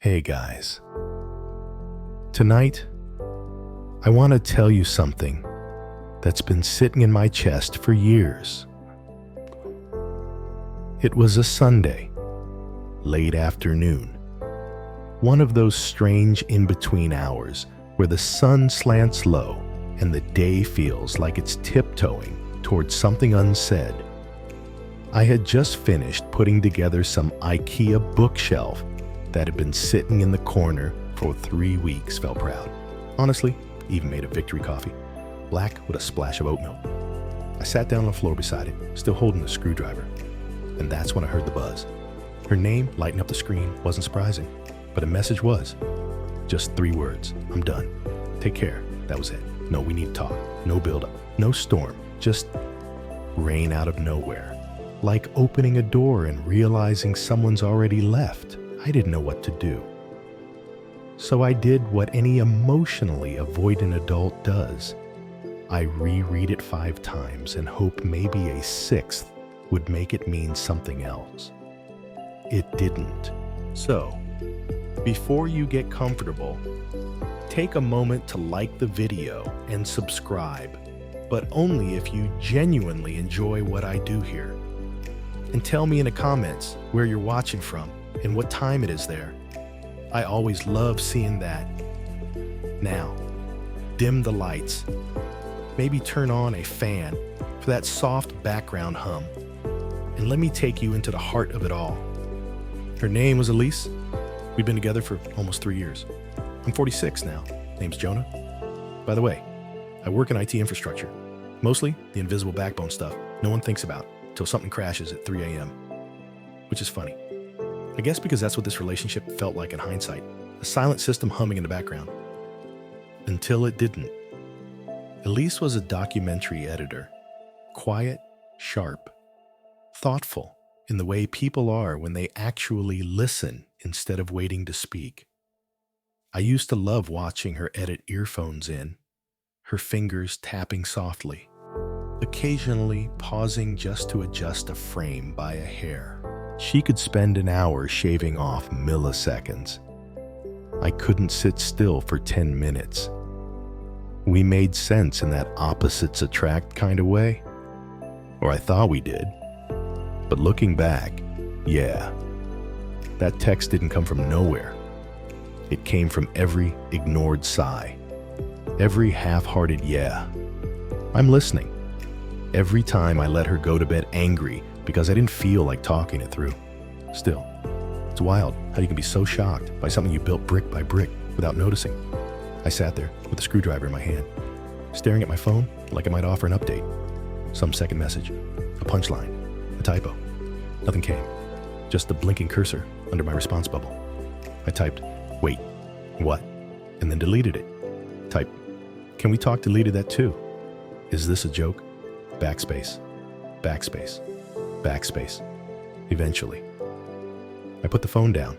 Hey guys. Tonight, I want to tell you something that's been sitting in my chest for years. It was a Sunday, late afternoon. One of those strange in-between hours where the sun slants low and the day feels like it's tiptoeing towards something unsaid. I had just finished putting together some IKEA bookshelf that had been sitting in the corner for 3 weeks. Felt proud. Honestly, even made a victory coffee, black with a splash of oat milk. I sat down on the floor beside it, still holding the screwdriver. And that's when I heard the buzz. Her name lighting up the screen wasn't surprising, but a message was. Just 3 words. I'm done. Take care. That was it. No, we need to talk. No buildup. No storm. Just rain out of nowhere. Like opening a door and realizing someone's already left. I didn't know what to do. So I did what any emotionally avoidant adult does. I reread it 5 times and hope maybe a 6th would make it mean something else. It didn't. So, before you get comfortable, take a moment to like the video and subscribe, but only if you genuinely enjoy what I do here. And tell me in the comments where you're watching from and what time it is there. I always love seeing that. Now, dim the lights. Maybe turn on a fan for that soft background hum. And let me take you into the heart of it all. Her name was Elise. We've been together for almost 3 years. I'm 46 now. Name's Jonah. By the way, I work in IT infrastructure. Mostly the invisible backbone stuff no one thinks about till something crashes at 3 a.m. Which is funny. I guess because that's what this relationship felt like in hindsight. A silent system humming in the background. Until it didn't. Elise was a documentary editor. Quiet, sharp, thoughtful in the way people are when they actually listen instead of waiting to speak. I used to love watching her edit earphones in, her fingers tapping softly, occasionally pausing just to adjust a frame by a hair. She could spend an hour shaving off milliseconds. I couldn't sit still for 10 minutes. We made sense in that opposites attract kind of way. Or I thought we did. But looking back, yeah, that text didn't come from nowhere. It came from every ignored sigh, every half-hearted yeah. I'm listening. Every time I let her go to bed angry because I didn't feel like talking it through. Still, it's wild how you can be so shocked by something you built brick by brick without noticing. I sat there with a screwdriver in my hand, staring at my phone like I might offer an update. Some second message, a punchline, a typo. Nothing came, just the blinking cursor under my response bubble. I typed, wait, what? And then deleted it. Type, can we talk? Deleted that too. Is this a joke? Backspace, backspace, backspace. Eventually, I put the phone down,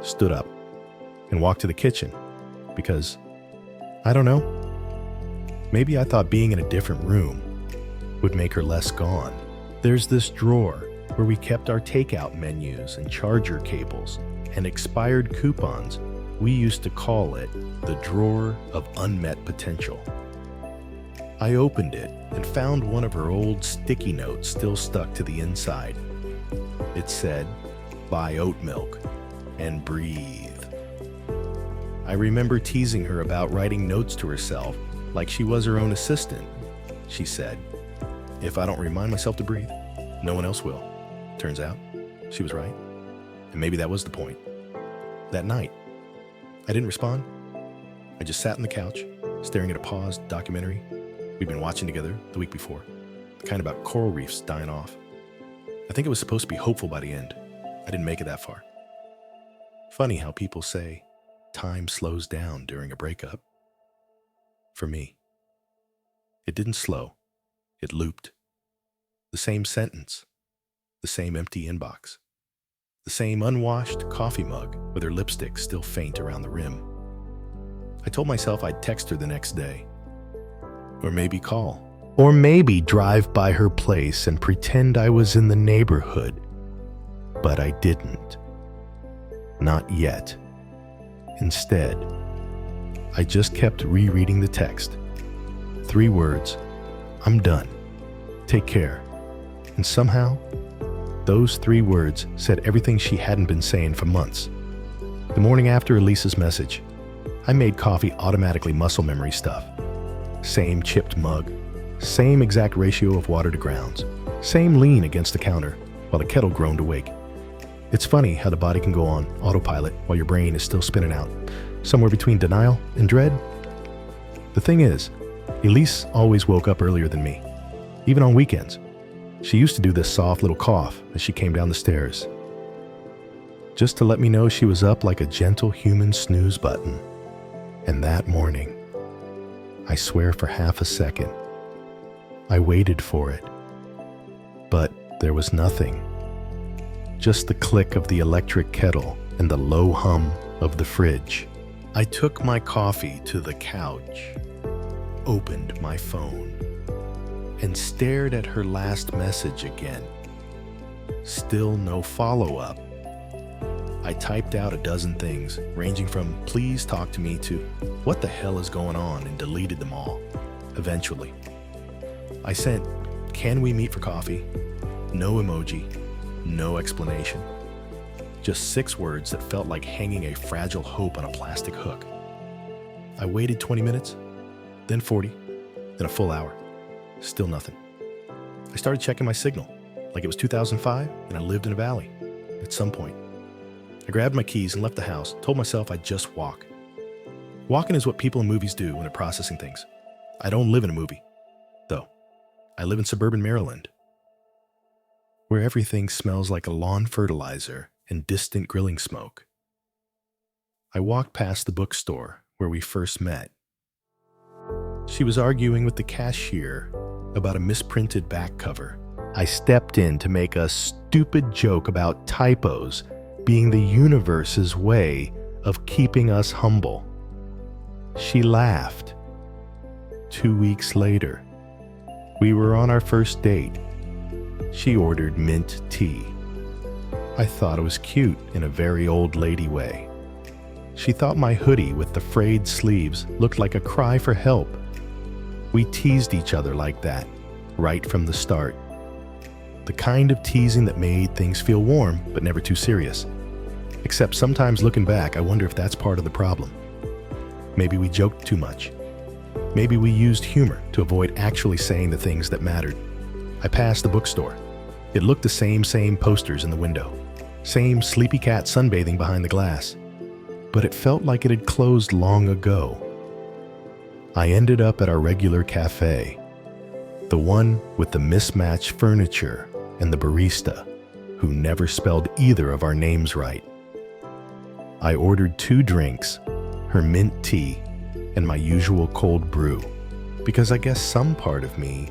stood up, and walked to the kitchen because, I don't know, maybe I thought being in a different room would make her less gone. There's this drawer where we kept our takeout menus and charger cables and expired coupons. We used to call it the drawer of unmet potential. I opened it and found one of her old sticky notes still stuck to the inside. It said, buy oat milk and breathe. I remember teasing her about writing notes to herself like she was her own assistant. She said, if I don't remind myself to breathe, no one else will. Turns out, she was right. And maybe that was the point. That night, I didn't respond. I just sat on the couch, staring at a paused documentary we'd been watching together the week before, the kind about coral reefs dying off. I think it was supposed to be hopeful by the end. I didn't make it that far. Funny how people say time slows down during a breakup. For me, it didn't slow. It looped. The same sentence, the same empty inbox, the same unwashed coffee mug with her lipstick still faint around the rim. I told myself I'd text her the next day, or maybe call, or maybe drive by her place and pretend I was in the neighborhood. But I didn't. Not yet. instead. I just kept rereading the text. 3 words: I'm done. Take care. And somehow, those 3 words said everything she hadn't been saying for months. The morning after Elise's message, I made coffee automatically muscle memory stuff. Same chipped mug, same exact ratio of water to grounds, same lean against the counter while the kettle groaned awake. It's funny how the body can go on autopilot while your brain is still spinning out, somewhere between denial and dread. The thing is, Elise always woke up earlier than me, even on weekends. She used to do this soft little cough as she came down the stairs, just to let me know she was up like a gentle human snooze button. And that morning, I swear for half a second, I waited for it. But there was nothing. Just the click of the electric kettle and the low hum of the fridge. I took my coffee to the couch, opened my phone, and stared at her last message again. Still no follow-up. I typed out a dozen things, ranging from "please talk to me" to "what the hell is going on," and deleted them all. Eventually, I sent "can we meet for coffee?" No emoji, no explanation. Just 6 words that felt like hanging a fragile hope on a plastic hook. I waited 20 minutes, then 40, then a full hour. Still nothing. I started checking my signal, like it was 2005 and I lived in a valley. At some point, I grabbed my keys and left the house, told myself I'd just walk. Walking is what people in movies do when they're processing things. I don't live in a movie, though. I live in suburban Maryland, where everything smells like a lawn fertilizer and distant grilling smoke. I walked past the bookstore where we first met. She was arguing with the cashier about a misprinted back cover. I stepped in to make a stupid joke about typos being the universe's way of keeping us humble. She laughed. 2 weeks later, we were on our first date. She ordered mint tea. I thought it was cute in a very old lady way. She thought my hoodie with the frayed sleeves looked like a cry for help. We teased each other like that, right from the start. The kind of teasing that made things feel warm, but never too serious. Except sometimes looking back, I wonder if that's part of the problem. Maybe we joked too much. Maybe we used humor to avoid actually saying the things that mattered. I passed the bookstore. It looked the same posters in the window. Same sleepy cat sunbathing behind the glass. But it felt like it had closed long ago. I ended up at our regular cafe. The one with the mismatched furniture and the barista, who never spelled either of our names right. I ordered 2 drinks, her mint tea, and my usual cold brew, because I guess some part of me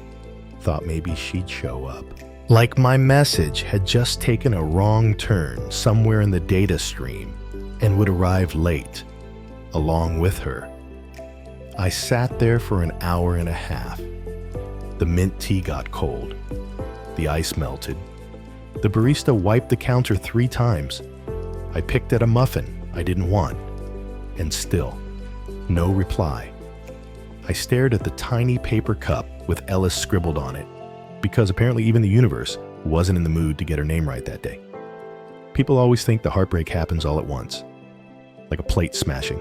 thought maybe she'd show up. Like my message had just taken a wrong turn somewhere in the data stream and would arrive late, along with her. I sat there for an hour and a half. The mint tea got cold. The ice melted. The barista wiped the counter 3 times. I picked at a muffin I didn't want, and still, no reply. I stared at the tiny paper cup with Elise scribbled on it, because apparently even the universe wasn't in the mood to get her name right that day. People always think the heartbreak happens all at once, like a plate smashing.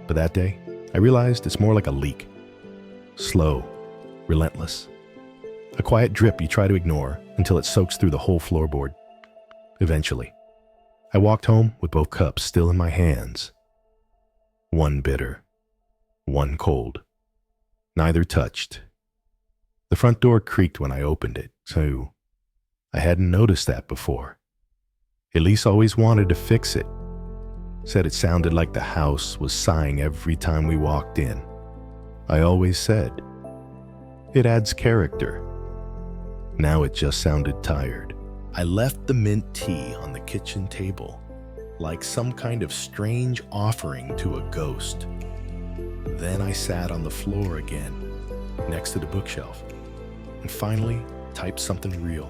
But that day, I realized it's more like a leak. Slow, relentless. A quiet drip you try to ignore until it soaks through the whole floorboard. Eventually, I walked home with both cups still in my hands. One bitter, one cold. Neither touched. The front door creaked when I opened it, so I hadn't noticed that before. Elise always wanted to fix it. Said it sounded like the house was sighing every time we walked in. I always said, it adds character. Now it just sounded tired. I left the mint tea on the kitchen table, like some kind of strange offering to a ghost. Then I sat on the floor again, next to the bookshelf, and finally typed something real.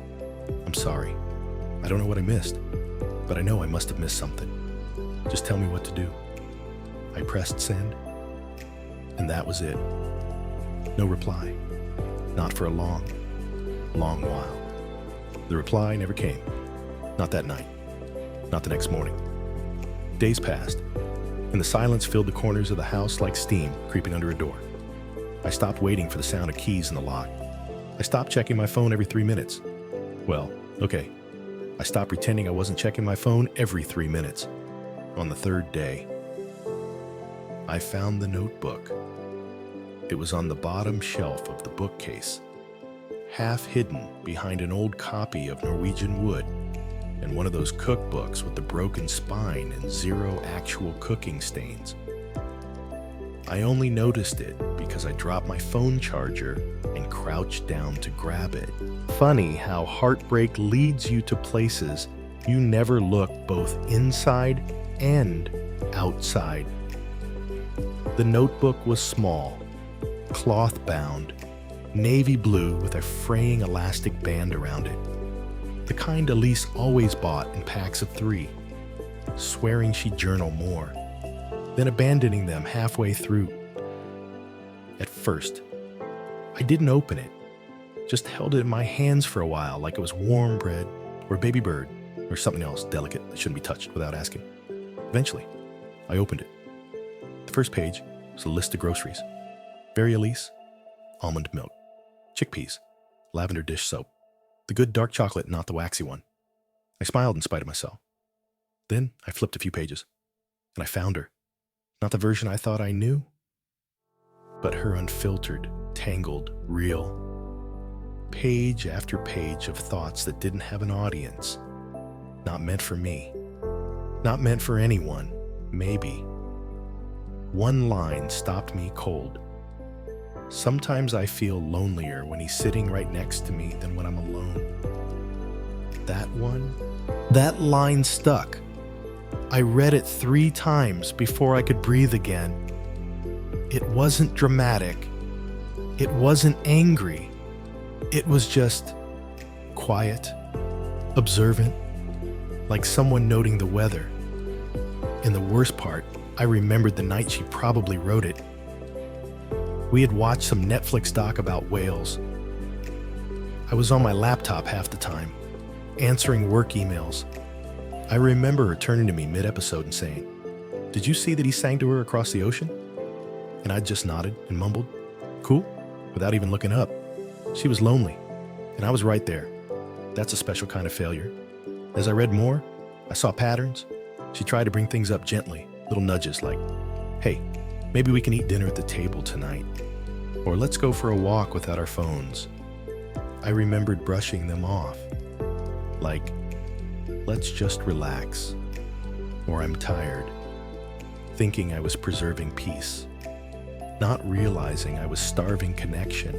I'm sorry. I don't know what I missed, but I know I must have missed something. Just tell me what to do. I pressed send, and that was it. No reply. Not for a long while. The reply never came. Not that night. Not the next morning. Days passed, and the silence filled the corners of the house like steam creeping under a door. I stopped waiting for the sound of keys in the lock. I stopped checking my phone every 3 minutes. Well, okay. I stopped pretending I wasn't checking my phone every 3 minutes. On the third day, I found the notebook. It was on the bottom shelf of the bookcase, half hidden behind an old copy of Norwegian Wood and one of those cookbooks with the broken spine and 0 actual cooking stains. I only noticed it because I dropped my phone charger and crouched down to grab it. Funny how heartbreak leads you to places you never look both inside and outside. The notebook was small, cloth-bound, navy blue with a fraying elastic band around it. The kind Elise always bought in packs of 3, swearing she'd journal more, then abandoning them halfway through. At first, I didn't open it, just held it in my hands for a while like it was warm bread or a baby bird or something else delicate that shouldn't be touched without asking. Eventually, I opened it. The first page was a list of groceries. Very Elise, almond milk, chickpeas, lavender dish soap, the good dark chocolate, not the waxy one. I smiled in spite of myself. Then I flipped a few pages, and I found her. Not the version I thought I knew, but her unfiltered, tangled, real. Page after page of thoughts that didn't have an audience. Not meant for me. Not meant for anyone, maybe. One line stopped me cold. Sometimes I feel lonelier when he's sitting right next to me than when I'm alone. That line stuck. I read it 3 times before I could breathe again. It wasn't dramatic. It wasn't angry. It was just quiet, observant, like someone noting the weather. And the worst part, I remembered the night she probably wrote it. We had watched some Netflix doc about whales. I was on my laptop half the time, answering work emails. I remember her turning to me mid-episode and saying, "Did you see that he sang to her across the ocean?" And I just nodded and mumbled, "Cool," without even looking up. She was lonely, and I was right there. That's a special kind of failure. As I read more, I saw patterns. She tried to bring things up gently, little nudges like, "Hey, maybe we can eat dinner at the table tonight," or "Let's go for a walk without our phones." I remembered brushing them off, like, "Let's just relax," or "I'm tired," thinking I was preserving peace, not realizing I was starving connection.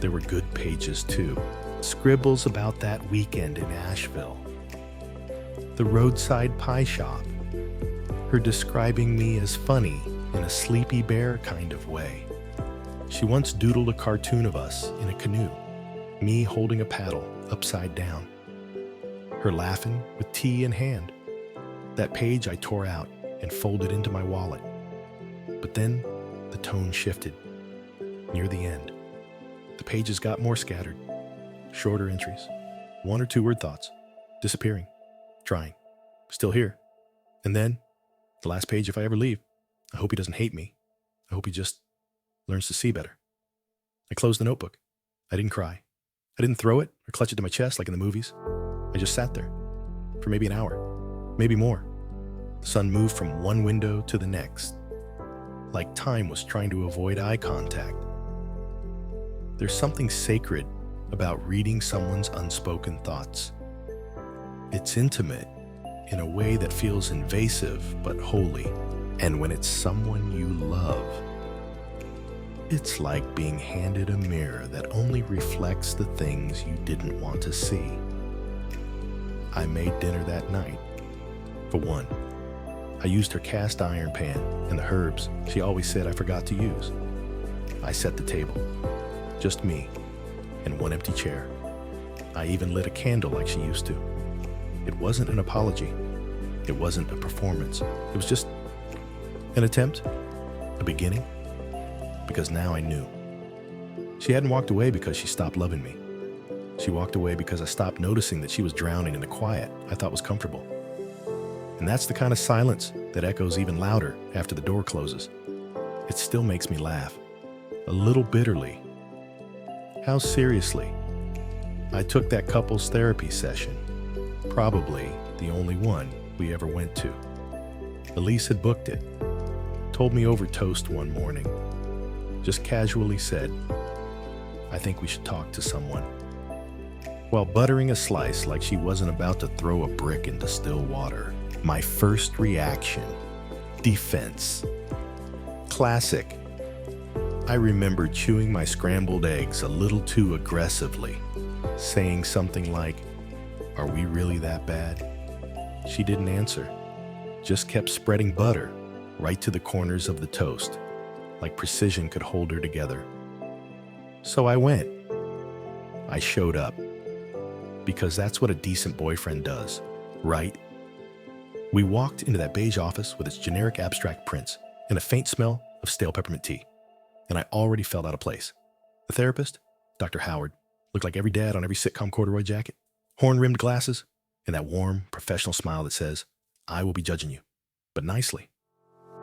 There were good pages too, scribbles about that weekend in Asheville, the roadside pie shop, her describing me as funny in a Sleepy Bear kind of way. She once doodled a cartoon of us in a canoe, me holding a paddle upside down, her laughing with tea in hand. That page I tore out and folded into my wallet. But then the tone shifted. Near the end, the pages got more scattered, shorter entries, 1 or 2 word thoughts, disappearing, trying, still here. And then, the last page, if I ever leave, I hope he doesn't hate me. I hope he just learns to see better. I closed the notebook. I didn't cry. I didn't throw it or clutch it to my chest like in the movies. I just sat there for maybe an hour, maybe more. The sun moved from one window to the next, like time was trying to avoid eye contact. There's something sacred about reading someone's unspoken thoughts. It's intimate in a way that feels invasive but holy. And when it's someone you love, it's like being handed a mirror that only reflects the things you didn't want to see. I made dinner that night. For one, I used her cast iron pan and the herbs she always said I forgot to use. I set the table, just me and one empty chair. I even lit a candle like she used to. It wasn't an apology. It wasn't a performance. It was just An attempt, a beginning, because now I knew. She hadn't walked away because she stopped loving me. She walked away because I stopped noticing that she was drowning in the quiet I thought was comfortable. And that's the kind of silence that echoes even louder after the door closes. It still makes me laugh, a little bitterly. How seriously I took that couple's therapy session, probably the only one we ever went to. Elise had booked it, told me over toast one morning, just casually said, "I think we should talk to someone," while buttering a slice like she wasn't about to throw a brick into still water. My first reaction, defense. Classic. I remember chewing my scrambled eggs a little too aggressively, saying something like, "Are we really that bad?" She didn't answer, just kept spreading butter right to the corners of the toast, like precision could hold her together. So I went. I showed up. Because that's what a decent boyfriend does, right? We walked into that beige office with its generic abstract prints and a faint smell of stale peppermint tea, and I already felt out of place. The therapist, Dr. Howard, looked like every dad on every sitcom corduroy jacket, horn-rimmed glasses, and that warm, professional smile that says, "I will be judging you, but nicely."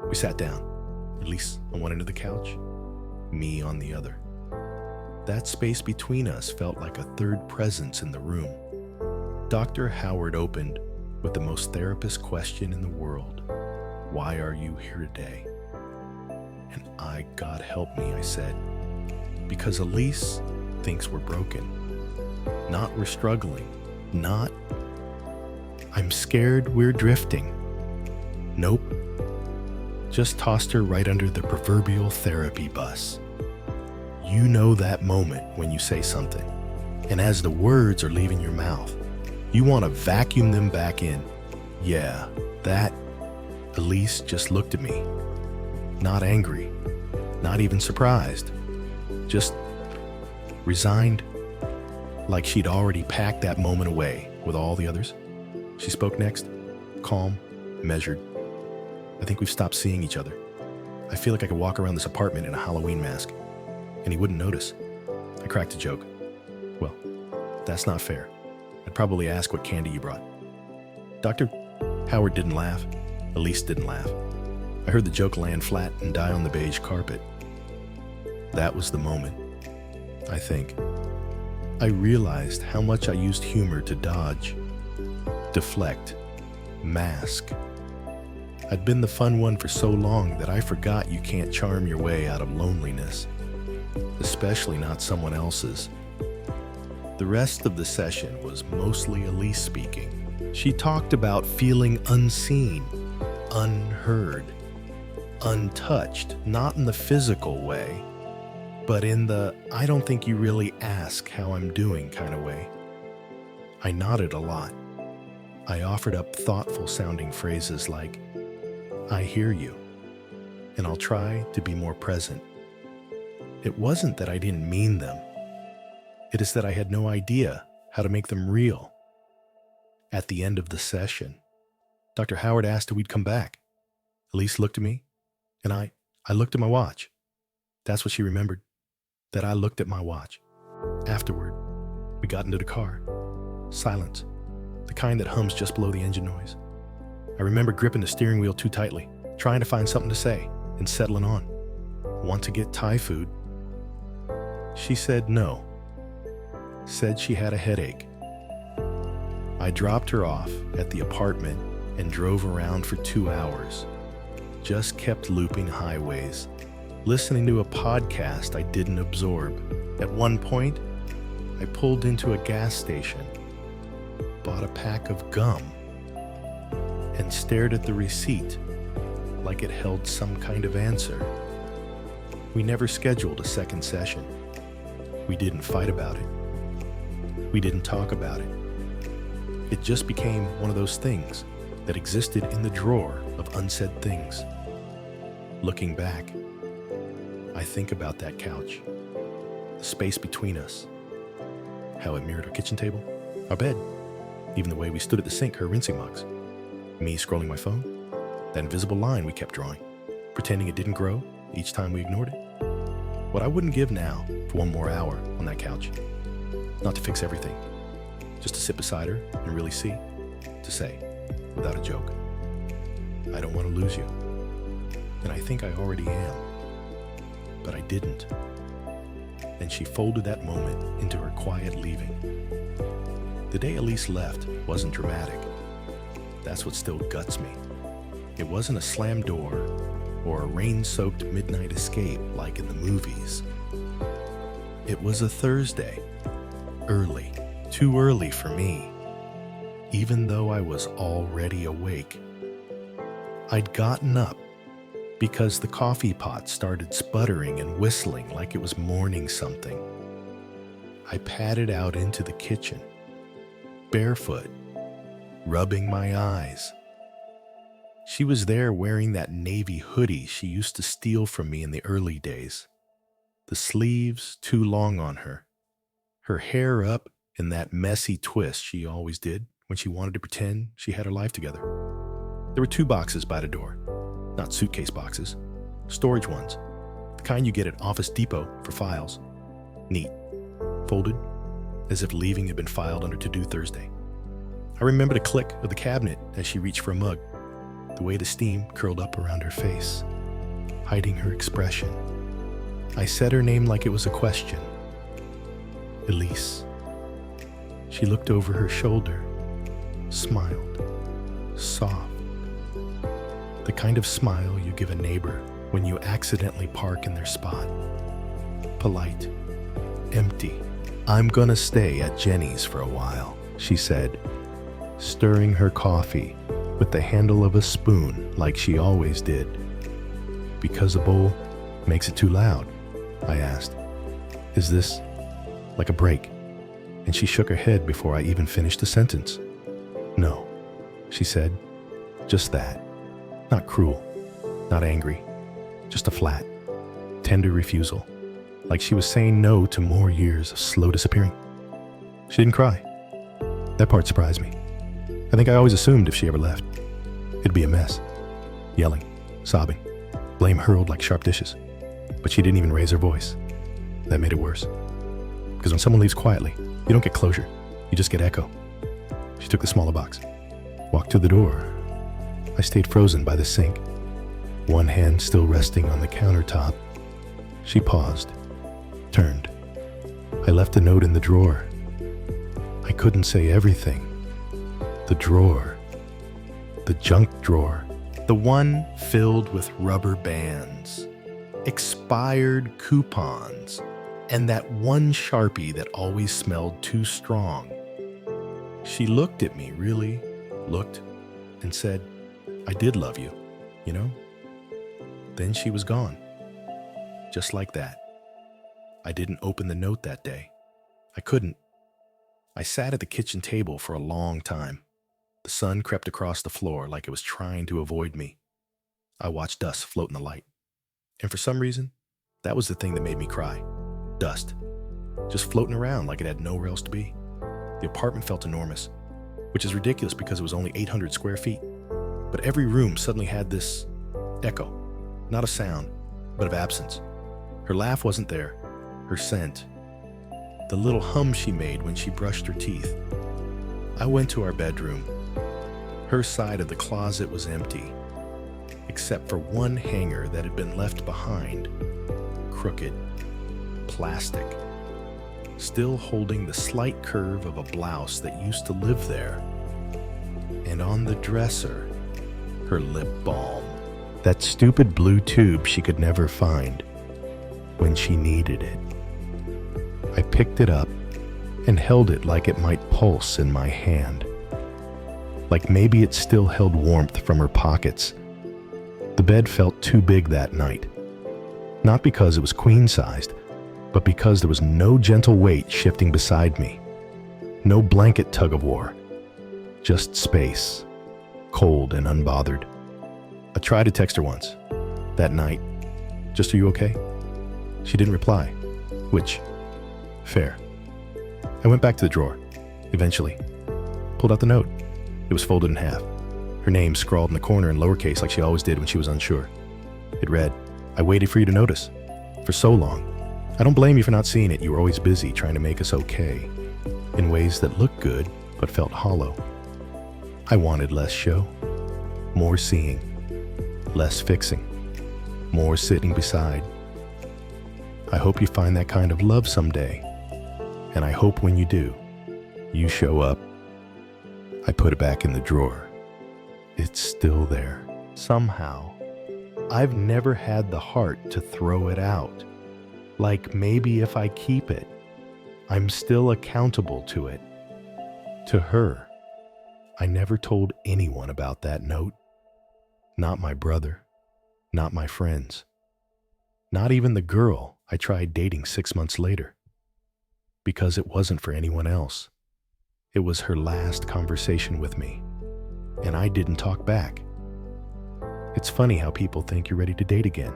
We sat down, Elise on one end of the couch, me on the other. That space between us felt like a third presence in the room. Dr. Howard opened with the most therapist question in the world. "Why are you here today?" And God help me, I said. Because Elise thinks we're broken. Not we're struggling. Not, "I'm scared we're drifting." Nope. Just tossed her right under the proverbial therapy bus. You know that moment when you say something, and as the words are leaving your mouth, you want to vacuum them back in. Yeah, that. Elise just looked at me. Not angry, not even surprised, just resigned, like she'd already packed that moment away with all the others. She spoke next, calm, measured. "I think we've stopped seeing each other. I feel like I could walk around this apartment in a Halloween mask, and he wouldn't notice." I cracked a joke. "Well, that's not fair. I'd probably ask what candy you brought." Dr. Howard didn't laugh. Elise didn't laugh. I heard the joke land flat and die on the beige carpet. That was the moment, I think. I realized how much I used humor to dodge, deflect, mask. I'd been the fun one for so long that I forgot you can't charm your way out of loneliness, especially not someone else's. The rest of the session was mostly Elise speaking. She talked about feeling unseen, unheard, untouched, not in the physical way, but in the "I don't think you really ask how I'm doing" kind of way. I nodded a lot. I offered up thoughtful sounding phrases like, "I hear you, and I'll try to be more present." It wasn't that I didn't mean them. It is that I had no idea how to make them real. At the end of the session, Dr. Howard asked if we'd come back. Elise looked at me, and I looked at my watch. That's what she remembered, that I looked at my watch. Afterward, we got into the car. Silence, the kind that hums just below the engine noise. I remember gripping the steering wheel too tightly, trying to find something to say, and settling on. "Want to get Thai food?" She said no. Said she had a headache. I dropped her off at the apartment and drove around for 2 hours. Just kept looping highways, listening to a podcast I didn't absorb. At one point, I pulled into a gas station, bought a pack of gum, and stared at the receipt like it held some kind of answer. We never scheduled a second session. We didn't fight about it. We didn't talk about it. It just became one of those things that existed in the drawer of unsaid things. Looking back, I think about that couch, the space between us, how it mirrored our kitchen table, our bed, even the way we stood at the sink, her rinsing mugs, me scrolling my phone, that invisible line we kept drawing. pretending it didn't grow each time we ignored it. What I wouldn't give now for one more hour on that couch. Not to fix everything, just to sit beside her and really see, to say, without a joke, I don't want to lose you. And I think I already am, but I didn't. And she folded that moment into her quiet leaving. The day Elise left wasn't dramatic. That's what still guts me. It wasn't a slam door or a rain-soaked midnight escape like in the movies. It was a Thursday. Early, too early for me, even though I was already awake. I'd gotten up because the coffee pot started sputtering and whistling like it was mourning something. I padded out into the kitchen, barefoot, rubbing my eyes. She was there wearing that navy hoodie she used to steal from me in the early days. The sleeves too long on her. Her hair up in that messy twist she always did when she wanted to pretend she had her life together. There were 2 boxes by the door. Not suitcase boxes, storage ones. The kind you get at Office Depot for files. Neat. Folded, as if leaving had been filed under To-Do Thursday. I remember the click of the cabinet as she reached for a mug. The way the steam curled up around her face, hiding her expression. I said her name like it was a question. Elise. She looked over her shoulder, smiled, soft. The kind of smile you give a neighbor when you accidentally park in their spot. Polite, empty. I'm gonna stay at Jenny's for a while, she said, stirring her coffee with the handle of a spoon like she always did. Because a bowl makes it too loud, I asked. Is this like a break? And she shook her head before I even finished the sentence. No, she said, just that. Not cruel, not angry, just a flat, tender refusal, like she was saying no to more years of slow disappearing. She didn't cry. That part surprised me. I think I always assumed if she ever left, it'd be a mess. Yelling, sobbing, blame hurled like sharp dishes. But she didn't even raise her voice. That made it worse. Because when someone leaves quietly, you don't get closure, you just get echo. She took the smaller box, walked to the door. I stayed frozen by the sink, one hand still resting on the countertop. She paused, turned. I left a note in the drawer. I couldn't say everything. The drawer. The junk drawer. The one filled with rubber bands, expired coupons, and that one Sharpie that always smelled too strong. She looked at me, really looked, and said, I did love you, you know? Then she was gone. Just like that. I didn't open the note that day. I couldn't. I sat at the kitchen table for a long time. The sun crept across the floor like it was trying to avoid me. I watched dust float in the light. And for some reason, that was the thing that made me cry. Dust. Just floating around like it had nowhere else to be. The apartment felt enormous, which is ridiculous because it was only 800 square feet. But every room suddenly had this echo. Not of sound, but of absence. Her laugh wasn't there. Her scent. The little hum she made when she brushed her teeth. I went to our bedroom. Her side of the closet was empty, except for one hanger that had been left behind. Crooked. Plastic. Still holding the slight curve of a blouse that used to live there. And on the dresser, her lip balm. That stupid blue tube she could never find when she needed it. I picked it up and held it like it might pulse in my hand. Like maybe it still held warmth from her pockets. The bed felt too big that night. Not because it was queen-sized, but because there was no gentle weight shifting beside me. No blanket tug-of-war. Just space. Cold and unbothered. I tried to text her once. That night. Just, are you okay? She didn't reply. Which, fair. I went back to the drawer. Eventually. Pulled out the note. It was folded in half. Her name scrawled in the corner in lowercase like she always did when she was unsure. It read, "I waited for you to notice. For so long. I don't blame you for not seeing it. You were always busy trying to make us okay. In ways that looked good, but felt hollow. I wanted less show. More seeing. Less fixing. More sitting beside. I hope you find that kind of love someday. And I hope when you do, you show up." I put it back in the drawer. It's still there. Somehow, I've never had the heart to throw it out. Like maybe if I keep it, I'm still accountable to it. To her. I never told anyone about that note. Not my brother. Not my friends. Not even the girl I tried dating 6 months later. Because it wasn't for anyone else. It was her last conversation with me. And I didn't talk back. It's funny how people think you're ready to date again,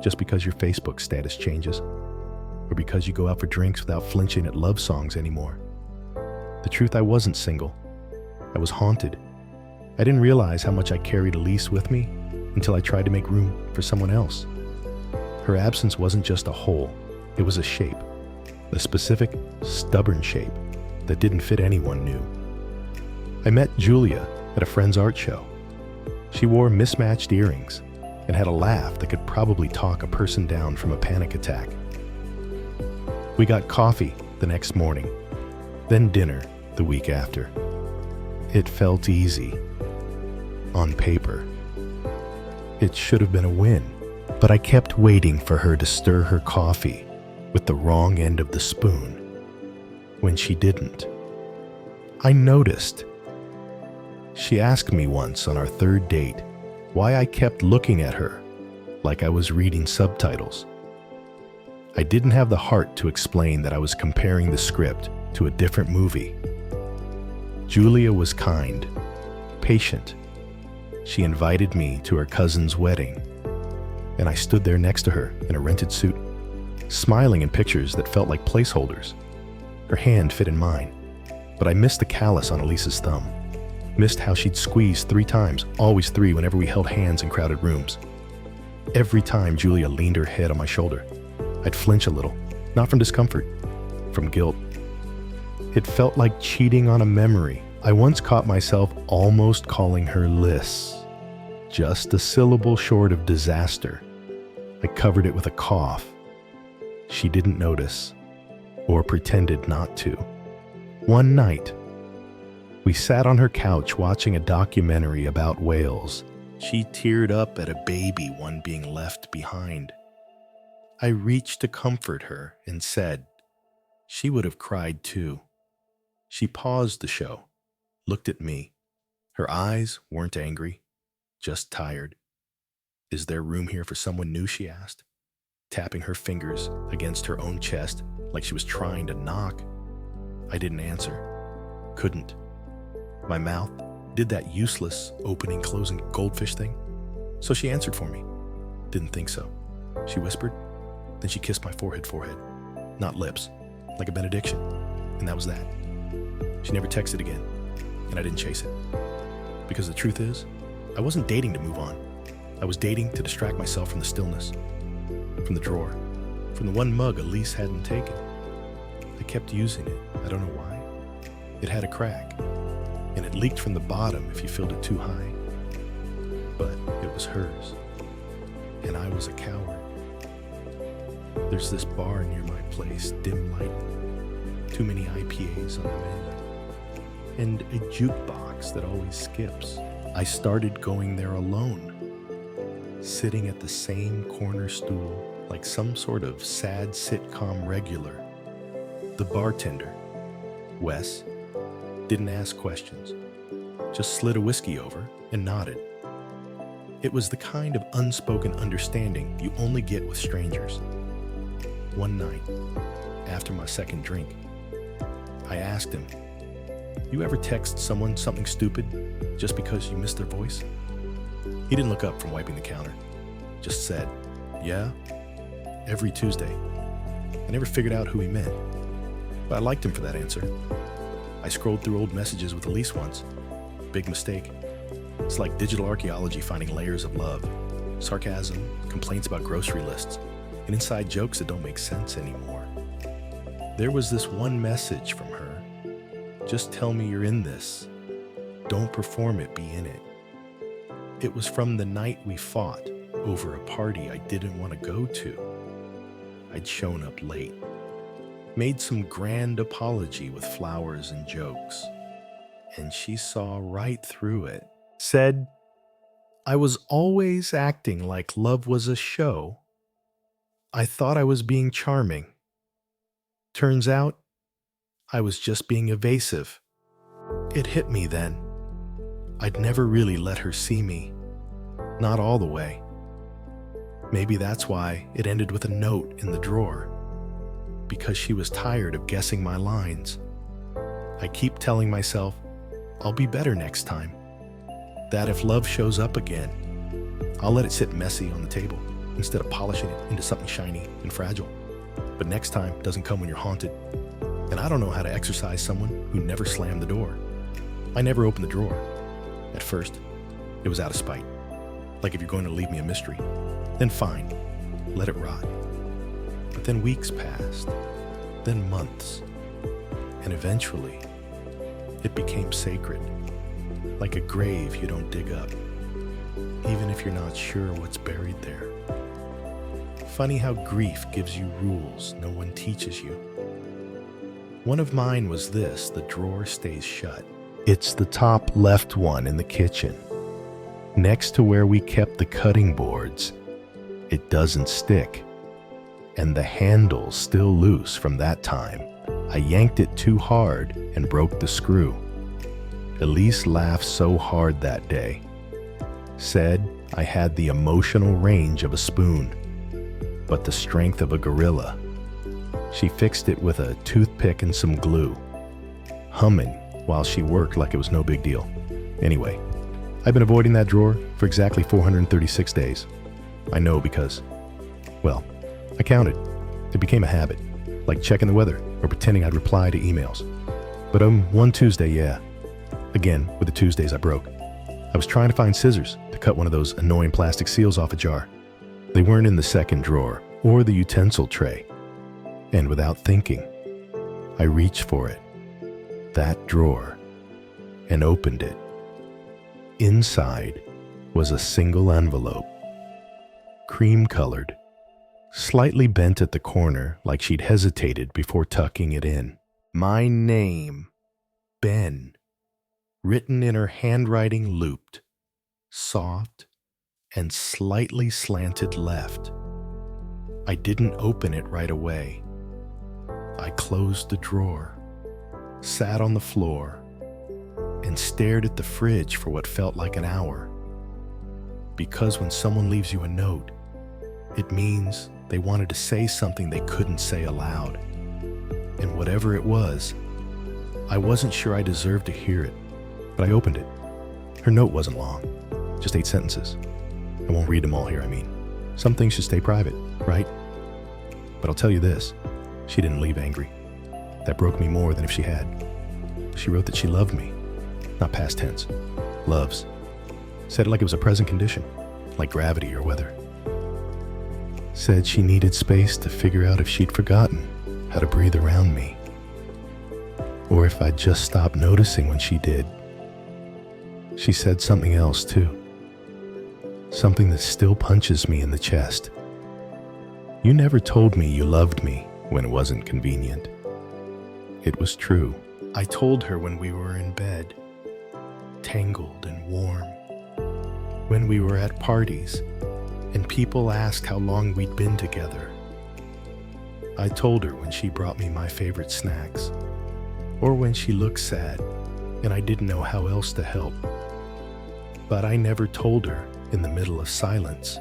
just because your Facebook status changes, or because you go out for drinks without flinching at love songs anymore. The truth, I wasn't single. I was haunted. I didn't realize how much I carried Elise with me until I tried to make room for someone else. Her absence wasn't just a hole, it was a shape, a specific, stubborn shape that didn't fit anyone new. I met Julia at a friend's art show. She wore mismatched earrings and had a laugh that could probably talk a person down from a panic attack. We got coffee the next morning, then dinner the week after. It felt easy. On paper. It should have been a win, but I kept waiting for her to stir her coffee with the wrong end of the spoon. When she didn't, I noticed. She asked me once on our third date why I kept looking at her like I was reading subtitles. I didn't have the heart to explain that I was comparing the script to a different movie. Julia was kind, patient. She invited me to her cousin's wedding, and I stood there next to her in a rented suit, smiling in pictures that felt like placeholders. Her hand fit in mine, but I missed the callus on Elise's thumb. Missed how she'd squeeze 3 times, always 3 whenever we held hands in crowded rooms. Every time Julia leaned her head on my shoulder, I'd flinch a little, not from discomfort, from guilt. It felt like cheating on a memory. I once caught myself almost calling her Liz, just a syllable short of disaster. I covered it with a cough. She didn't notice, or pretended not to. One night, we sat on her couch watching a documentary about whales. She teared up at a baby one being left behind. I reached to comfort her and said, she would have cried too. She paused the show, looked at me. Her eyes weren't angry, just tired. "Is there room here for someone new?" she asked, tapping her fingers against her own chest like she was trying to knock. I didn't answer. Couldn't. My mouth did that useless opening-closing goldfish thing. So she answered for me. "Didn't think so." She whispered. Then she kissed my forehead. Not lips, like a benediction. And that was that. She never texted again, and I didn't chase it. Because the truth is, I wasn't dating to move on. I was dating to distract myself from the stillness, from the drawer, from the one mug Elise hadn't taken. I kept using it. I don't know why. It had a crack, and it leaked from the bottom if you filled it too high. But it was hers, and I was a coward. There's this bar near my place, dim light, too many IPAs on the menu, and a jukebox that always skips. I started going there alone, sitting at the same corner stool like some sort of sad sitcom regular. The bartender, Wes, didn't ask questions, just slid a whiskey over and nodded. It was the kind of unspoken understanding you only get with strangers. One night, after my second drink, I asked him, "You ever text someone something stupid just because you missed their voice?" He didn't look up from wiping the counter, just said, "Yeah, every Tuesday." I never figured out who he meant, but I liked him for that answer. I scrolled through old messages with Elise once. Big mistake. It's like digital archaeology finding layers of love. sarcasm, complaints about grocery lists, and inside jokes that don't make sense anymore. There was this one message from her: just tell me you're in this. Don't perform it, be in it. It was from the night we fought over a party I didn't want to go to. I'd shown up late, made some grand apology with flowers and jokes, and she saw right through it. Said, I was always acting like love was a show. I thought I was being charming. Turns out, I was just being evasive. It hit me then. I'd never really let her see me. Not all the way. Maybe that's why it ended with a note in the drawer. Because she was tired of guessing my lines. I keep telling myself, I'll be better next time. That if love shows up again, I'll let it sit messy on the table instead of polishing it into something shiny and fragile. But next time doesn't come when you're haunted. And I don't know how to exercise someone who never slammed the door. I never opened the drawer. At first, it was out of spite. Like if you're going to leave me a mystery, then fine, let it rot. But then weeks passed, then months, and eventually, it became sacred. Like a grave you don't dig up, even if you're not sure what's buried there. Funny how grief gives you rules no one teaches you. One of mine was this: the drawer stays shut. It's the top left one in the kitchen, next to where we kept the cutting boards. It doesn't stick, and the handle's still loose from that time. I yanked it too hard and broke the screw. Elise laughed so hard that day. Said I had the emotional range of a spoon, but the strength of a gorilla. She fixed it with a toothpick and some glue, humming while she worked like it was no big deal. Anyway, I've been avoiding that drawer for exactly 436 days. I know because, well, I counted. It became a habit, like checking the weather or pretending I'd reply to emails. But one Tuesday, yeah. Again, with the Tuesdays I broke. I was trying to find scissors to cut one of those annoying plastic seals off a jar. They weren't in the second drawer or the utensil tray. And without thinking, I reached for it, that drawer, and opened it. Inside was a single envelope, cream-colored, slightly bent at the corner like she'd hesitated before tucking it in. My name, Ben, written in her handwriting looped, soft, and slightly slanted left. I didn't open it right away. I closed the drawer, sat on the floor, and stared at the fridge for what felt like an hour. Because when someone leaves you a note, it means they wanted to say something they couldn't say aloud. And whatever it was, I wasn't sure I deserved to hear it, but I opened it. Her note wasn't long, just 8 sentences. I won't read them all here, I mean. Some things should stay private, right? But I'll tell you this, she didn't leave angry. That broke me more than if she had. She wrote that she loved me, not past tense, loves. Said it like it was a present condition, like gravity or weather. Said she needed space to figure out if she'd forgotten how to breathe around me, or if I'd just stopped noticing when she did. She said something else too, something that still punches me in the chest. You never told me you loved me when it wasn't convenient. It was true. I told her when we were in bed, tangled and warm, when we were at parties and people asked how long we'd been together. I told her when she brought me my favorite snacks, or when she looked sad and I didn't know how else to help. But I never told her in the middle of silence,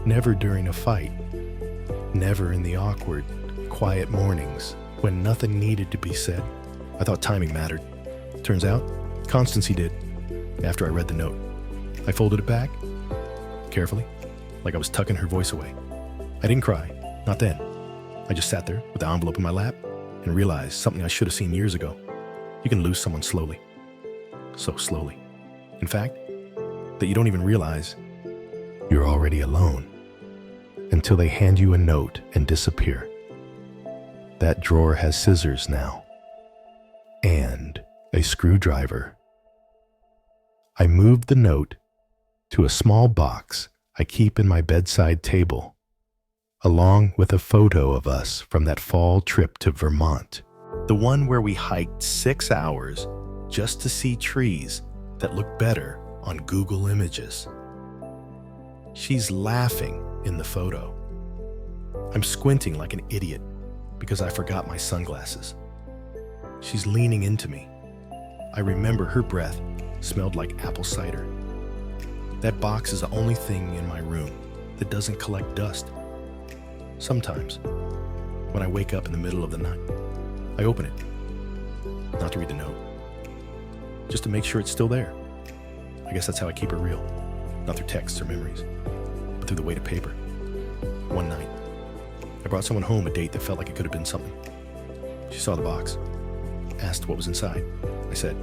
never during a fight, never in the awkward, quiet mornings when nothing needed to be said. I thought timing mattered. Turns out, constancy did. After I read the note, I folded it back, carefully, like I was tucking her voice away. I didn't cry, not then. I just sat there with the envelope in my lap and realized something I should have seen years ago. You can lose someone slowly. So slowly. In fact, that you don't even realize you're already alone, until they hand you a note and disappear. That drawer has scissors now, and a screwdriver. I moved the note to a small box I keep in my bedside table, along with a photo of us from that fall trip to Vermont, the one where we hiked 6 hours just to see trees that look better on Google Images. She's laughing in the photo. I'm squinting like an idiot because I forgot my sunglasses. She's leaning into me. I remember her breath smelled like apple cider. That box is the only thing in my room that doesn't collect dust. Sometimes, when I wake up in the middle of the night, I open it, not to read the note, just to make sure it's still there. I guess that's how I keep it real, not through texts or memories, but through the weight of paper. One night, I brought someone home a date that felt like it could have been something. She saw the box, asked what was inside. I said,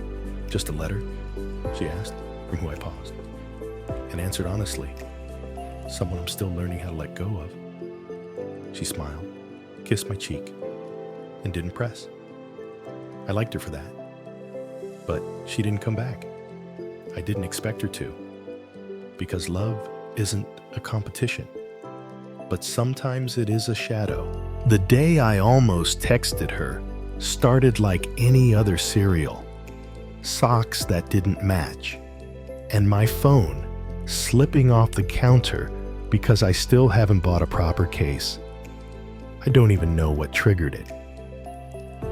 "Just a letter?" She asked, from who I paused, and answered honestly, "Someone I'm still learning how to let go of." She smiled, kissed my cheek, and didn't press. I liked her for that, but she didn't come back. I didn't expect her to, because love isn't a competition, but sometimes it is a shadow. The day I almost texted her started like any other serial. Socks that didn't match, and my phone slipping off the counter because I still haven't bought a proper case. I don't even know what triggered it.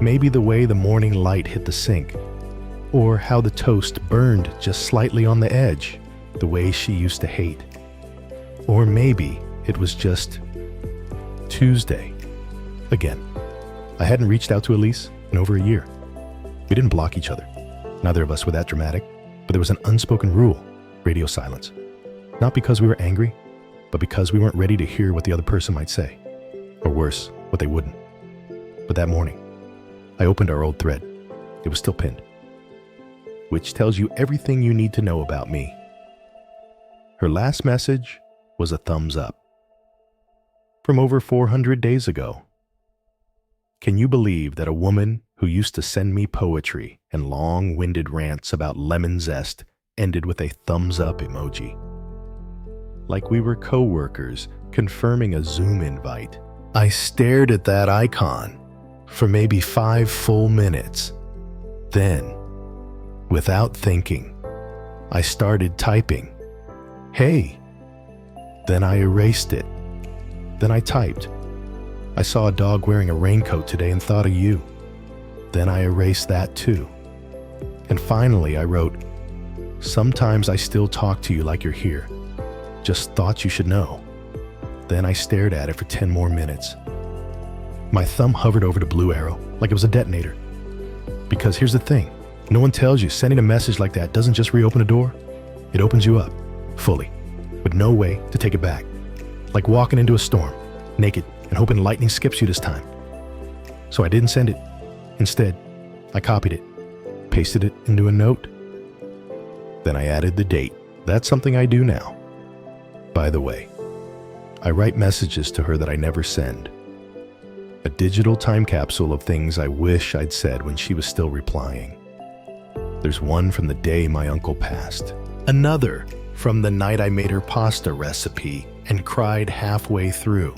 Maybe the way the morning light hit the sink, or how the toast burned just slightly on the edge, the way she used to hate. Or maybe it was just Tuesday. Again, I hadn't reached out to Elise in over a year. We didn't block each other. Neither of us were that dramatic, but there was an unspoken rule: radio silence. Not because we were angry, but because we weren't ready to hear what the other person might say. Or worse, what they wouldn't. But that morning, I opened our old thread. It was still pinned, which tells you everything you need to know about me. Her last message was a thumbs up from over 400 days ago. Can you believe that a woman who used to send me poetry and long-winded rants about lemon zest ended with a thumbs up emoji? Like we were co-workers confirming a Zoom invite. I stared at that icon for maybe 5 full minutes. Then, without thinking, I started typing, "Hey." Then I erased it. Then I typed, "I saw a dog wearing a raincoat today and thought of you." Then I erased that too. And finally I wrote, "Sometimes I still talk to you like you're here. Just thought you should know." Then I stared at it for 10 more minutes. My thumb hovered over the blue arrow like it was a detonator. Because here's the thing, no one tells you sending a message like that doesn't just reopen a door. It opens you up, fully, with no way to take it back. Like walking into a storm, naked, and hoping lightning skips you this time. So I didn't send it. Instead, I copied it, pasted it into a note. Then I added the date. That's something I do now. By the way, I write messages to her that I never send. A digital time capsule of things I wish I'd said when she was still replying. There's one from the day my uncle passed. Another from the night I made her pasta recipe and cried halfway through.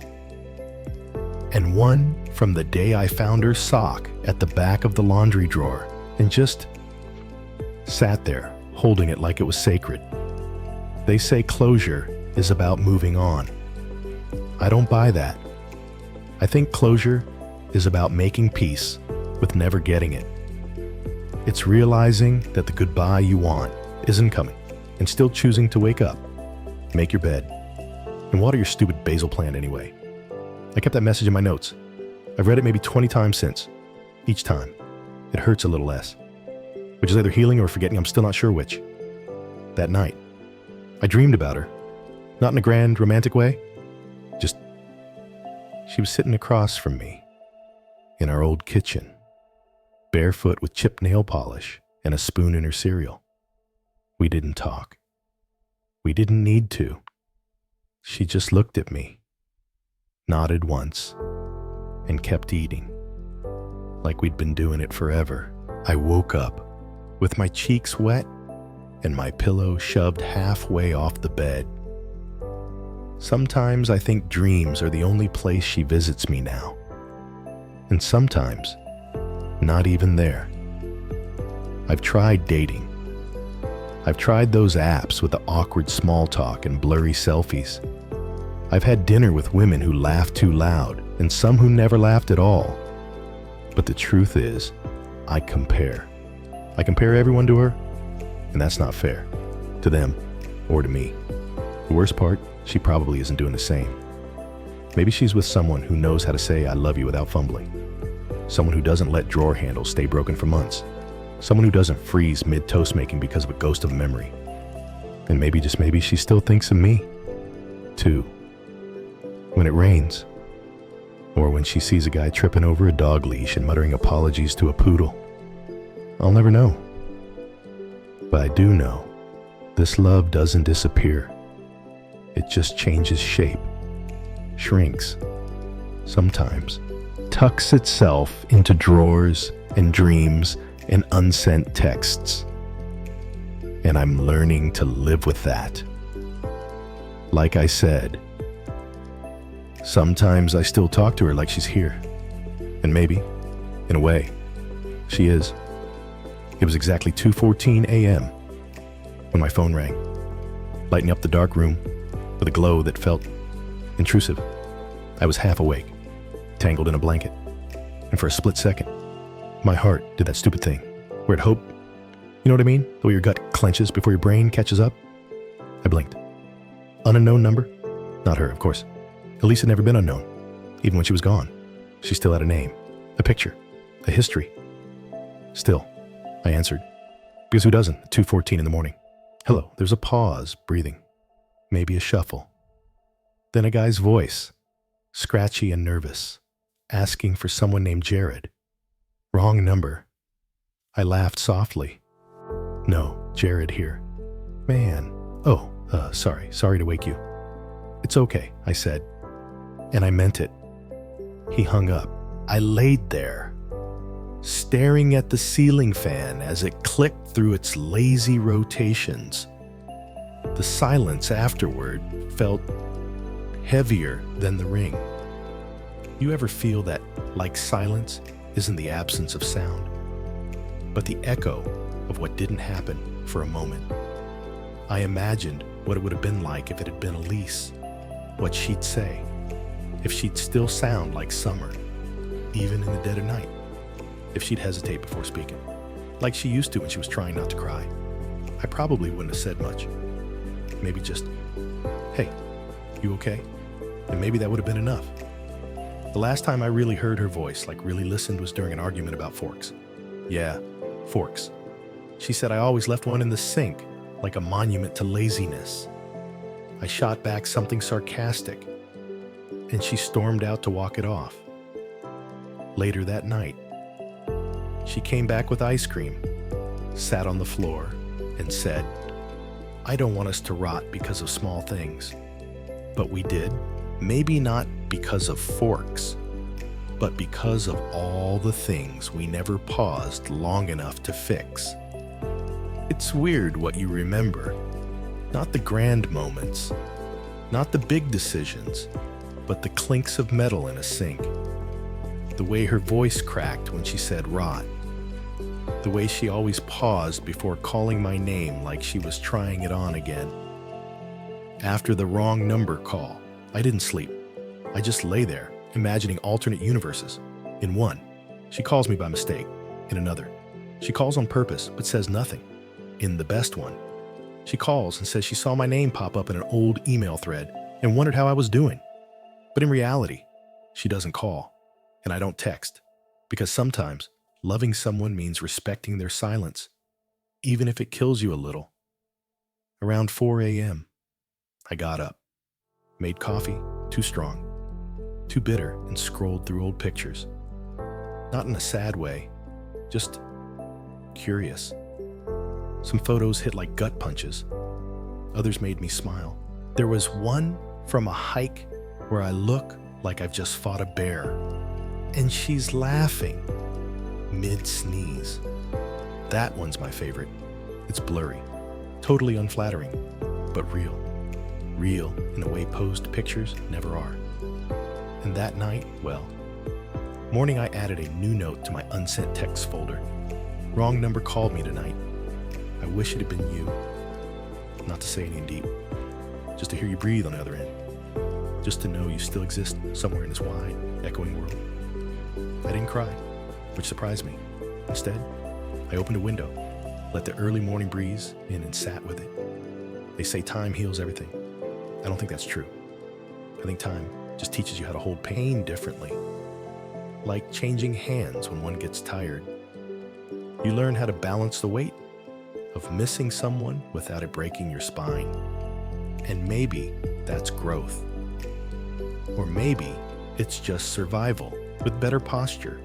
And one from the day I found her sock at the back of the laundry drawer and just sat there holding it like it was sacred. They say closure is about moving on. I don't buy that. I think closure is about making peace with never getting it. It's realizing that the goodbye you want isn't coming and still choosing to wake up, make your bed, and water your stupid basil plant anyway. I kept that message in my notes. I've read it maybe 20 times since. Each time, it hurts a little less, which is either healing or forgetting. I'm still not sure which. That night, I dreamed about her. Not in a grand, romantic way. Just, she was sitting across from me in our old kitchen, barefoot with chipped nail polish and a spoon in her cereal. We didn't talk. We didn't need to. She just looked at me, nodded once, and kept eating, like we'd been doing it forever. I woke up with my cheeks wet and my pillow shoved halfway off the bed. Sometimes I think dreams are the only place she visits me now. And sometimes, not even there. I've tried dating. I've tried those apps with the awkward small talk and blurry selfies. I've had dinner with women who laugh too loud and some who never laughed at all. But the truth is, I compare. I compare everyone to her, and that's not fair. To them, or to me. The worst part, she probably isn't doing the same. Maybe she's with someone who knows how to say I love you without fumbling. Someone who doesn't let drawer handles stay broken for months. Someone who doesn't freeze mid-toast making because of a ghost of a memory. And maybe, just maybe, she still thinks of me, too. When it rains. Or when she sees a guy tripping over a dog leash and muttering apologies to a poodle. I'll never know. But I do know, this love doesn't disappear. It just changes shape, shrinks, sometimes, tucks itself into drawers and dreams and unsent texts. And I'm learning to live with that. Like I said, sometimes I still talk to her like she's here. And maybe, in a way, she is. It was exactly 2:14 a.m. when my phone rang, lighting up the dark room with a glow that felt intrusive. I was half awake, tangled in a blanket, and for a split second, my heart did that stupid thing where it hoped, you know what I mean? The way your gut clenches before your brain catches up. I blinked. Unknown number? Not her, of course. Elise had never been unknown. Even when she was gone, she still had a name, a picture, a history. Still, I answered. Because who doesn't at 2:14 in the morning? Hello. There's a pause, breathing. Maybe a shuffle. Then a guy's voice, scratchy and nervous, asking for someone named Jared. Wrong number. I laughed softly. No, Jared here. Man. Oh, sorry to wake you. It's okay, I said. And I meant it. He hung up. I laid there, staring at the ceiling fan as it clicked through its lazy rotations. The silence afterward felt heavier than the ring. You ever feel that, like silence, isn't the absence of sound, but the echo of what didn't happen for a moment? I imagined what it would have been like if it had been Elise, what she'd say, if she'd still sound like summer, even in the dead of night, if she'd hesitate before speaking, like she used to when she was trying not to cry. I probably wouldn't have said much. Maybe just, hey, you okay? And maybe that would have been enough. The last time I really heard her voice, like really listened, was during an argument about forks. Yeah, forks. She said I always left one in the sink, like a monument to laziness. I shot back something sarcastic, and she stormed out to walk it off. Later that night, she came back with ice cream, sat on the floor, and said, I don't want us to rot because of small things. But we did. Maybe not because of forks, but because of all the things we never paused long enough to fix. It's weird what you remember. Not the grand moments, not the big decisions, but the clinks of metal in a sink. The way her voice cracked when she said rot. The way she always paused before calling my name like she was trying it on again. After the wrong number call, I didn't sleep. I just lay there, imagining alternate universes. In one, she calls me by mistake. In another, she calls on purpose but says nothing. In the best one, she calls and says she saw my name pop up in an old email thread and wondered how I was doing. But in reality, she doesn't call, and I don't text, because sometimes loving someone means respecting their silence, even if it kills you a little. Around 4 a.m., I got up, made coffee, too strong, too bitter, and scrolled through old pictures. Not in a sad way, just curious. Some photos hit like gut punches. Others made me smile. There was one from a hike where I look like I've just fought a bear, and she's laughing mid-sneeze. That one's my favorite. It's blurry, totally unflattering, but real. Real in a way posed pictures never are. And that night, well, morning I added a new note to my unsent text folder. Wrong number called me tonight. I wish it had been you. Not to say anything deep, just to hear you breathe on the other end. Just to know you still exist somewhere in this wide, echoing world. I didn't cry, which surprised me. Instead, I opened a window, let the early morning breeze in and sat with it. They say time heals everything. I don't think that's true. I think time just teaches you how to hold pain differently. Like changing hands when one gets tired. You learn how to balance the weight of missing someone without it breaking your spine. And maybe that's growth. Or maybe it's just survival with better posture.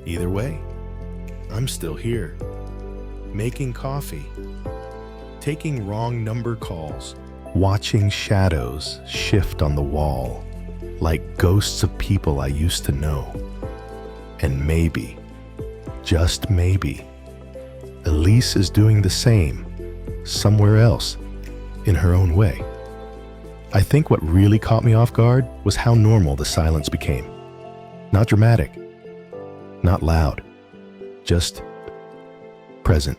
Either way, I'm still here, making coffee, taking wrong number calls, watching shadows shift on the wall like ghosts of people I used to know. And maybe, just maybe, Elise is doing the same somewhere else in her own way. I think what really caught me off guard was how normal the silence became. Not dramatic, not loud, just present.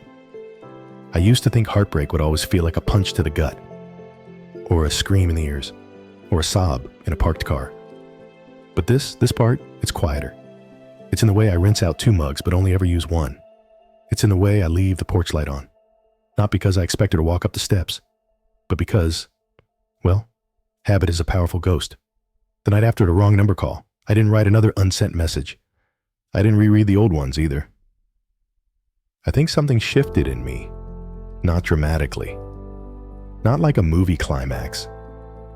I used to think heartbreak would always feel like a punch to the gut, or a scream in the ears, or a sob in a parked car. But this part, it's quieter. It's in the way I rinse out 2 mugs but only ever use 1. It's in the way I leave the porch light on. Not because I expect her to walk up the steps, but because, well, habit is a powerful ghost. The night after the wrong number call, I didn't write another unsent message. I didn't reread the old ones either. I think something shifted in me, not dramatically. Not like a movie climax,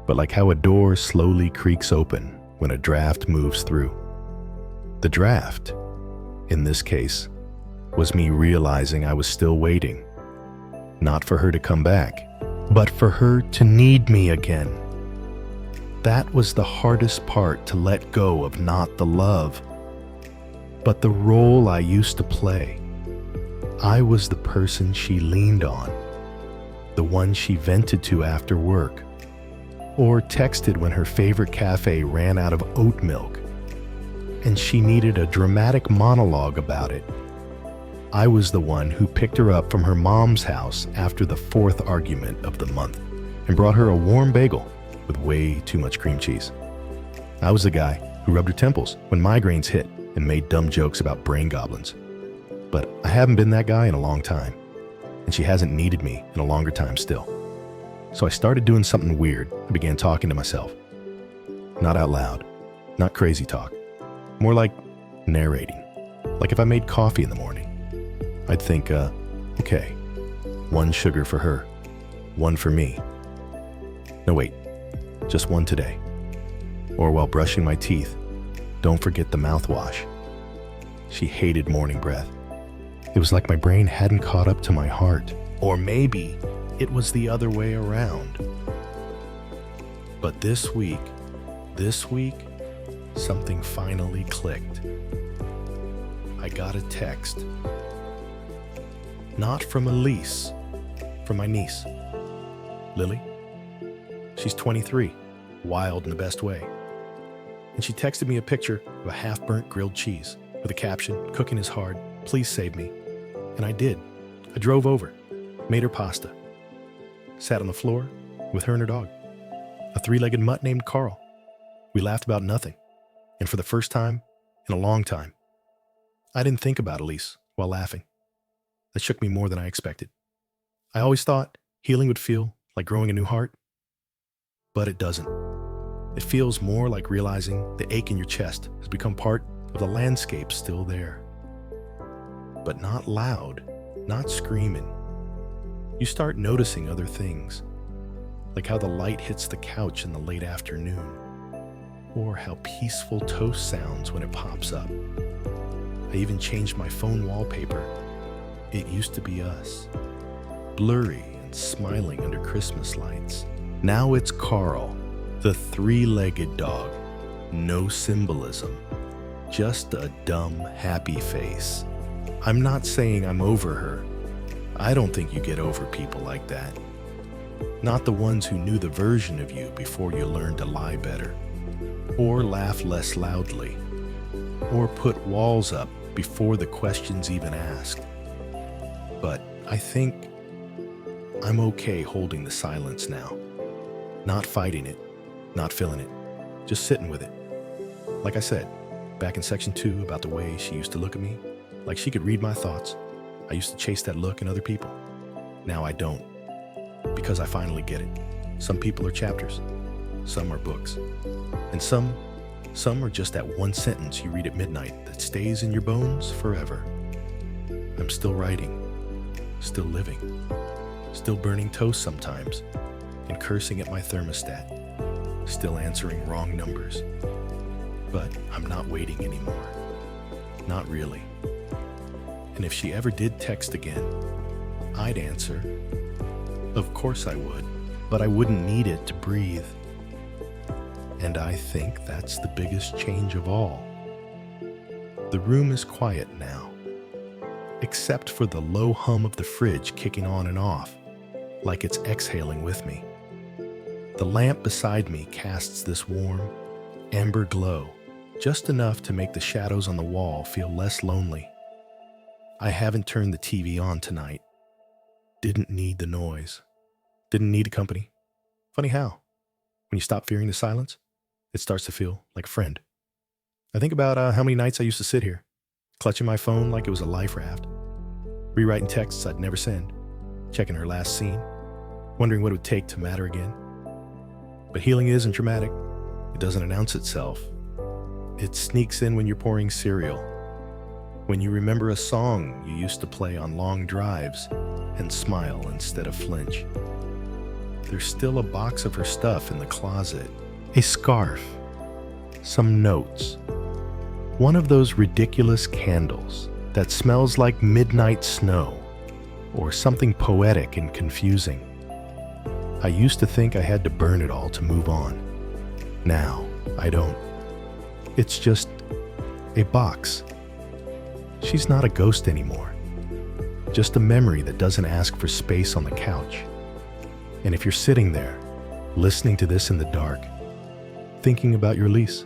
but like how a door slowly creaks open when a draft moves through. The draft, in this case, was me realizing I was still waiting. Not for her to come back, but for her to need me again. That was the hardest part, to let go of not the love, but the role I used to play. I was the person she leaned on, the one she vented to after work, or texted when her favorite cafe ran out of oat milk, and she needed a dramatic monologue about it. I was the one who picked her up from her mom's house after the 4th argument of the month and brought her a warm bagel with way too much cream cheese. I was the guy who rubbed her temples when migraines hit and made dumb jokes about brain goblins. But I haven't been that guy in a long time, and she hasn't needed me in a longer time still. So I started doing something weird and began talking to myself. Not out loud, not crazy talk, more like narrating. Like if I made coffee in the morning, I'd think, okay, 1 sugar for her, 1 for me. No, wait, just 1 today. Or while brushing my teeth, don't forget the mouthwash. She hated morning breath. It was like my brain hadn't caught up to my heart. Or maybe it was the other way around. But this week, something finally clicked. I got a text. Not from Elise, from my niece, Lily. She's 23, wild in the best way. And she texted me a picture of a half-burnt grilled cheese with a caption, "Cooking is hard, please save me." And I did. I drove over, made her pasta, sat on the floor with her and her dog, a 3-legged mutt named Carl. We laughed about nothing, and for the first time in a long time, I didn't think about Elise while laughing. That shook me more than I expected. I always thought healing would feel like growing a new heart, but it doesn't. It feels more like realizing the ache in your chest has become part of the landscape still there. But not loud, not screaming. You start noticing other things, like how the light hits the couch in the late afternoon, or how peaceful toast sounds when it pops up. I even changed my phone wallpaper. It used to be us, blurry and smiling under Christmas lights. Now it's Carl, The three-legged dog. No symbolism. Just a dumb, happy face. I'm not saying I'm over her. I don't think you get over people like that. Not the ones who knew the version of you before you learned to lie better, or laugh less loudly, or put walls up before the question's even asked. But I think I'm okay holding the silence now. Not fighting it, not feeling it, just sitting with it. Like I said, back in section 2 about the way she used to look at me, like she could read my thoughts. I used to chase that look in other people. Now I don't, because I finally get it. Some people are chapters, some are books, and some are just that one sentence you read at midnight that stays in your bones forever. I'm still writing, still living, still burning toast sometimes, and cursing at my thermostat, still answering wrong numbers. But I'm not waiting anymore. Not really. And if she ever did text again, I'd answer. Of course I would, but I wouldn't need it to breathe. And I think that's the biggest change of all. The room is quiet now, except for the low hum of the fridge kicking on and off, like it's exhaling with me. The lamp beside me casts this warm, amber glow, just enough to make the shadows on the wall feel less lonely. I haven't turned the TV on tonight. Didn't need the noise. Didn't need company. Funny how, when you stop fearing the silence, it starts to feel like a friend. I think about how many nights I used to sit here, clutching my phone like it was a life raft, rewriting texts I'd never send, checking her last scene, wondering what it would take to matter again. But healing isn't dramatic. It doesn't announce itself. It sneaks in when you're pouring cereal, when you remember a song you used to play on long drives and smile instead of flinch. There's still a box of her stuff in the closet, a scarf, some notes, one of those ridiculous candles that smells like midnight snow or something poetic and confusing. I used to think I had to burn it all to move on. Now, I don't. It's just a box. She's not a ghost anymore. Just a memory that doesn't ask for space on the couch. And if you're sitting there, listening to this in the dark, thinking about your Elise,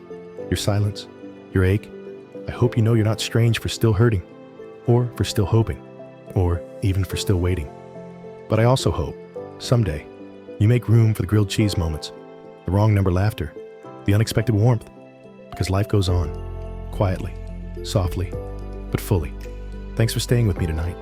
your silence, your ache, I hope you know you're not strange for still hurting, or for still hoping, or even for still waiting. But I also hope, someday, you make room for the grilled cheese moments, the wrong number laughter, the unexpected warmth, because life goes on, quietly, softly, but fully. Thanks for staying with me tonight.